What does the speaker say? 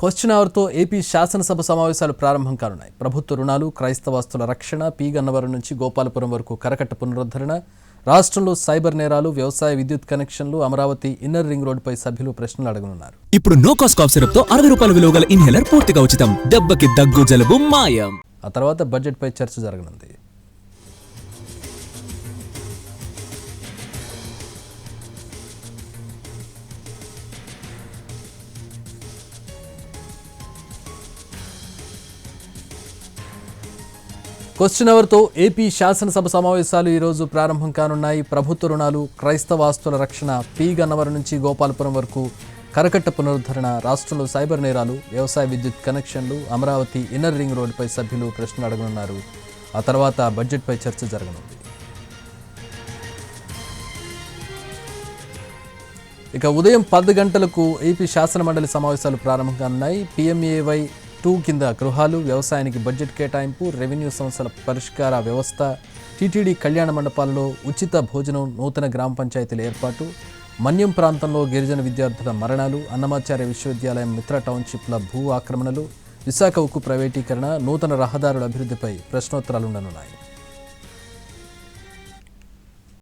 Question అవర్తో AP శాసనసభ సమావేశాలు ప్రారంభం కానున్నాయి. ప్రభుత్వ రుణాలు, క్రైస్తవాస్తుల రక్షణ, పి గన్నవరం నుంచి గోపాలపురం వరకు కరకట్ట పునరుద్ధరణ, రాష్ట్రంలో సైబర్ నేరాలు, వ్యవసాయ విద్యుత్ కనెక్షన్లు, అమరావతి ఇన్నర్ రింగ్ రోడ్డుపై సభ్యులు ప్రశ్నలు అడగనున్నారు. ఇప్పుడు నో కాస్ట్ కాఫ్ సిరప్ తో 60 రూపాయల విలువ గల ఇన్హేలర్ పూర్తిగా ఉచితం. దెబ్బకి దగ్గు జలుబు మాయం. ఆ తర్వాత బడ్జెట్పై చర్చ జరగనుంది. క్వశ్చన్ అవర్తో ఏపీ శాసనసభ సమావేశాలు ఈరోజు ప్రారంభం కానున్నాయి. ప్రభుత్వ రుణాలు, క్రైస్తవాస్తుల రక్షణ, పి గన్నవరం నుంచి గోపాలపురం వరకు కరకట్ట పునరుద్ధరణ, రాష్ట్రంలో సైబర్ నేరాలు, వ్యవసాయ విద్యుత్ కనెక్షన్లు, అమరావతి ఇన్నర్ రింగ్ రోడ్డుపై సభ్యులు ప్రశ్నలు అడగనున్నారు. ఆ తర్వాత బడ్జెట్పై చర్చ జరగనుంది. ఇక ఉదయం 10 గంటలకు ఏపీ శాసనమండలి సమావేశాలు ప్రారంభం కానున్నాయి. PMAY 2 కింద గృహాలు, వ్యవసాయానికి బడ్జెట్ కేటాయింపు, రెవెన్యూ సమస్యల పరిష్కార వ్యవస్థ, టీటీడీ కళ్యాణ మండపాలలో ఉచిత భోజనం, నూతన గ్రామ పంచాయతీల ఏర్పాటు, మన్యం ప్రాంతంలో గిరిజన విద్యార్థుల మరణాలు, అన్నమాచార్య విశ్వవిద్యాలయం మిత్ర టౌన్షిప్ల భూ ఆక్రమణలు, విశాఖ ఉక్కు ప్రైవేటీకరణ, నూతన రహదారుల అభివృద్ధిపై ప్రశ్నోత్తరాలు ఉండనున్నాయి.